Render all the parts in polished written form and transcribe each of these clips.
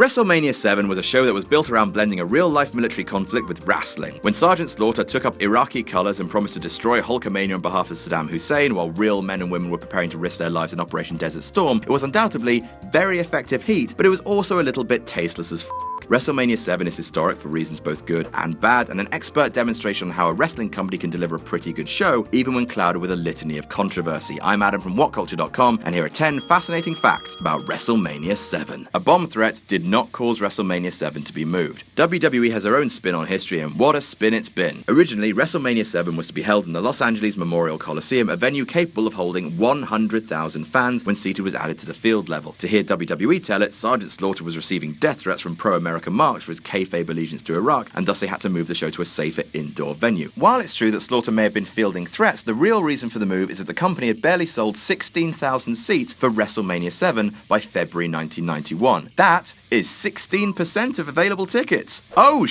WrestleMania 7 was a show that was built around blending a real-life military conflict with wrestling. When Sergeant Slaughter took up Iraqi colors and promised to destroy Hulkamania on behalf of Saddam Hussein while real men and women were preparing to risk their lives in Operation Desert Storm, it was undoubtedly very effective heat, but it was also a little bit tasteless as WrestleMania 7 is historic for reasons both good and bad, and an expert demonstration on how a wrestling company can deliver a pretty good show, even when clouded with a litany of controversy. I'm Adam from WhatCulture.com, and here are 10 fascinating facts about WrestleMania 7. A bomb threat did not cause WrestleMania 7 to be moved. WWE has their own spin on history, and what a spin it's been. Originally, WrestleMania 7 was to be held in the Los Angeles Memorial Coliseum, a venue capable of holding 100,000 fans when seating was added to the field level. To hear WWE tell it, Sergeant Slaughter was receiving death threats from pro-American marks for his kayfabe allegiance to Iraq, and thus they had to move the show to a safer indoor venue. While it's true that Slaughter may have been fielding threats, the real reason for the move is that the company had barely sold 16,000 seats for WrestleMania 7 by February 1991. That is 16% of available tickets. Oh,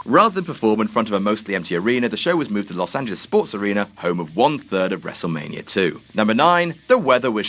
Rather than perform in front of a mostly empty arena, the show was moved to the Los Angeles Sports Arena, home of 1/3 of WrestleMania 2. Number 9, the weather was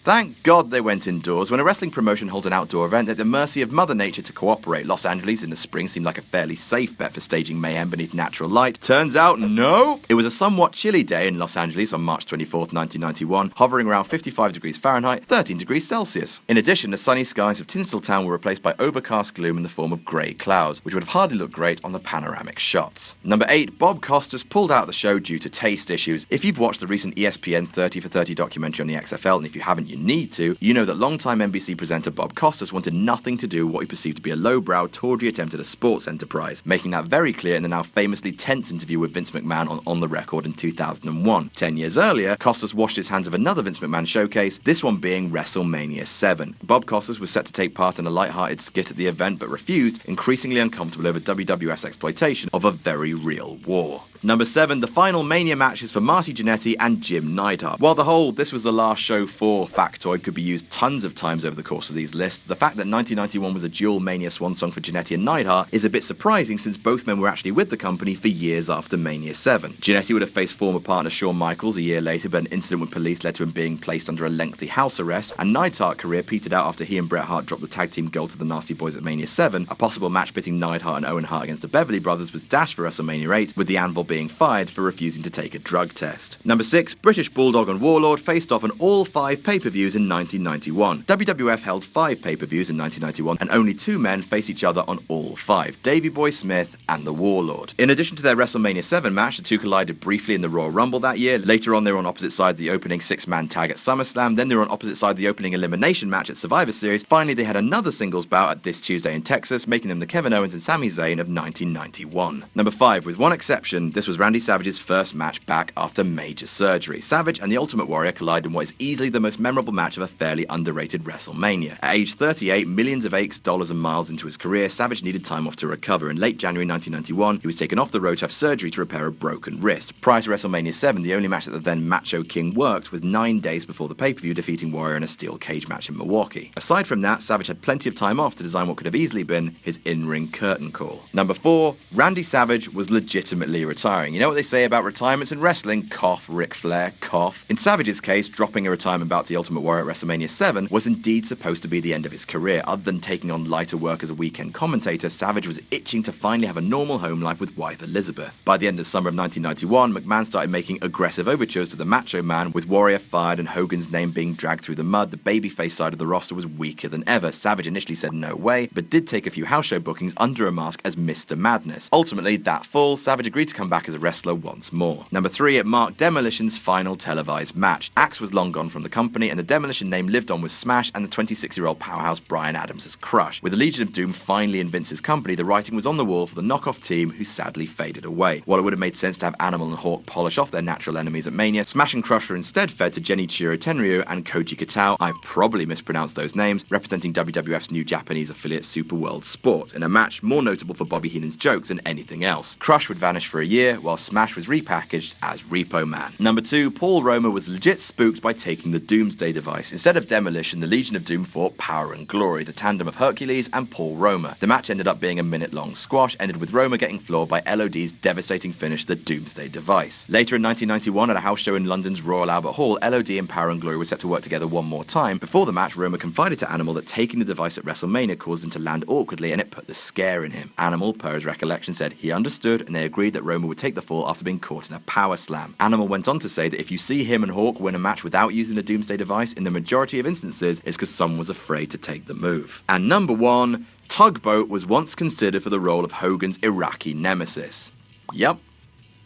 Thank God they went indoors. When a wrestling promotion holds an outdoor event, they're at the mercy of Mother Nature to cooperate. Los Angeles in the spring seemed like a fairly safe bet for staging mayhem beneath natural light. Turns out, no! It was a somewhat chilly day in Los Angeles on March 24th, 1991, hovering around 55 degrees Fahrenheit, 13 degrees Celsius. In addition, the sunny skies of Tinseltown were replaced by overcast gloom in the form of grey clouds, which would have hardly looked great on the panoramic shots. Number 8, Bob Costas pulled out of the show due to taste issues. If you've watched the recent ESPN 30 for 30 documentary on the XFL, and if you haven't, you need to, you know that longtime NBC presenter Bob Costas wanted nothing to do with what he perceived to be a lowbrow, tawdry attempt at a sports enterprise, making that very clear in the now famously tense interview with Vince McMahon on The Record in 2001. 10 years earlier, Costas washed his hands of another Vince McMahon showcase, this one being WrestleMania 7. Bob Costas was set to take part in a light-hearted skit at the event, but refused, increasingly uncomfortable over WWF's exploitation of a very real war. Number 7, the final Mania match is for Marty Jannetty and Jim Neidhart. While the whole "this was the last show for" factoid could be used tons of times over the course of these lists, the fact that 1991 was a dual Mania swan song for Jannetty and Neidhart is a bit surprising, since both men were actually with the company for years after Mania 7. Jannetty would have faced former partner Shawn Michaels a year later, but an incident with police led to him being placed under a lengthy house arrest, and Neidhart's career petered out after he and Bret Hart dropped the tag team gold to the Nasty Boys at Mania 7. A possible match pitting Neidhart and Owen Hart against the Beverly Brothers was dashed for WrestleMania 8, with the Anvil being fired for refusing to take a drug test. Number 6, British Bulldog and Warlord faced off on all 5 pay-per-views in 1991. WWF held 5 pay-per-views in 1991, and only 2 men faced each other on all 5, Davey Boy Smith and the Warlord. In addition to their WrestleMania 7 match, the two collided briefly in the Royal Rumble that year. Later on, they were on opposite sides of the opening 6-man tag at SummerSlam, then they were on opposite sides of the opening elimination match at Survivor Series. Finally, they had another singles bout at this Tuesday in Texas, making them the Kevin Owens and Sami Zayn of 1991. Number 5, with one exception, this was Randy Savage's first match back after major surgery. Savage and the Ultimate Warrior collide in what is easily the most memorable match of a fairly underrated WrestleMania. At age 38, millions of aches, dollars and miles into his career, Savage needed time off to recover. In late January 1991, he was taken off the road to have surgery to repair a broken wrist. Prior to WrestleMania 7, the only match that the then Macho King worked was 9 days before the pay-per-view, defeating Warrior in a steel cage match in Milwaukee. Aside from that, Savage had plenty of time off to design what could have easily been his in-ring curtain call. Number 4, Randy Savage was legitimately retiring. You know what they say about retirements in wrestling? Cough, Ric Flair, cough. In Savage's case, dropping a retirement bout to the Ultimate Warrior at WrestleMania 7 was indeed supposed to be the end of his career. Other than taking on lighter work as a weekend commentator, Savage was itching to finally have a normal home life with wife Elizabeth. By the end of the summer of 1991, McMahon started making aggressive overtures to the Macho Man, with Warrior fired and Hogan's name being dragged through the mud. The babyface side of the roster was weaker than ever. Savage initially said no way, but did take a few house show bookings under a mask as Mr. Madness. Ultimately, that fall, Savage agreed to come back as a wrestler once more. Number 3, it marked Demolition's final televised match. Axe was long gone from the company, and the Demolition name lived on with Smash and the 26-year-old powerhouse Bryan Adams as Crush. With the Legion of Doom finally in Vince's company, the writing was on the wall for the knockoff team, who sadly faded away. While it would have made sense to have Animal and Hawk polish off their natural enemies at Mania, Smash and Crush were instead fed to Genichiro Tenryu and Koji Katao, I've probably mispronounced those names, representing WWF's new Japanese affiliate Super World Sport, in a match more notable for Bobby Heenan's jokes than anything else. Crush would vanish for a year, year, while Smash was repackaged as Repo Man. Number 2, Paul Roma was legit spooked by taking the Doomsday device. Instead of Demolition, the Legion of Doom fought Power and Glory, the tandem of Hercules and Paul Roma. The match ended up being a minute-long squash, ended with Roma getting floored by LOD's devastating finish, the Doomsday device. Later in 1991, at a house show in London's Royal Albert Hall, LOD and Power and Glory were set to work together one more time. Before the match, Roma confided to Animal that taking the device at WrestleMania caused him to land awkwardly and it put the scare in him. Animal, per his recollection, said he understood and they agreed that Roma would take the fall after being caught in a power slam. Animal went on to say that if you see him and Hawk win a match without using the Doomsday device, in the majority of instances, it's because someone was afraid to take the move. And number 1, Tugboat was once considered for the role of Hogan's Iraqi nemesis. Yup,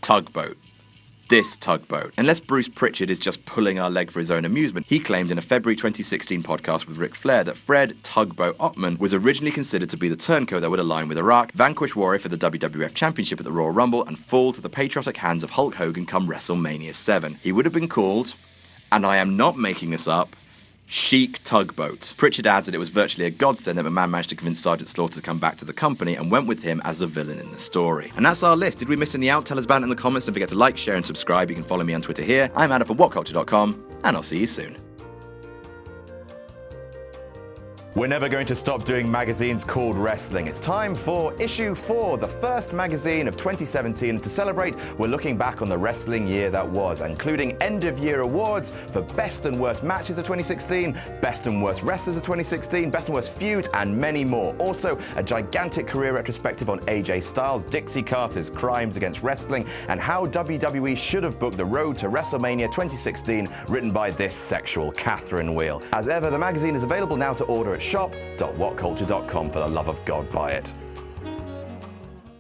Tugboat. This Tugboat. Unless Bruce Pritchard is just pulling our leg for his own amusement, he claimed in a February 2016 podcast with Ric Flair that Fred Tugboat Ottman was originally considered to be the turncoat that would align with Iraq, vanquish Warrior for the WWF Championship at the Royal Rumble, and fall to the patriotic hands of Hulk Hogan come WrestleMania 7. He would have been called, and I am not making this up, Chic Tugboat. Pritchard adds that it was virtually a godsend that McMahon managed to convince Sergeant Slaughter to come back to the company and went with him as the villain in the story. And that's our list. Did we miss any out? Tell us about it in the comments. Don't forget to like, share and subscribe. You can follow me on Twitter here. I'm Adam for WhatCulture.com, and I'll see you soon. We're never going to stop doing magazines called wrestling. It's time for issue 4, the first magazine of 2017. To celebrate, we're looking back on the wrestling year that was, including end-of-year awards for best and worst matches of 2016, best and worst wrestlers of 2016, best and worst feuds, and many more. Also, a gigantic career retrospective on AJ Styles, Dixie Carter's crimes against wrestling, and how WWE should have booked the road to WrestleMania 2016, written by this sexual Catherine Wheel. As ever, the magazine is available now to order at shop.whatculture.com. For the love of God, buy it.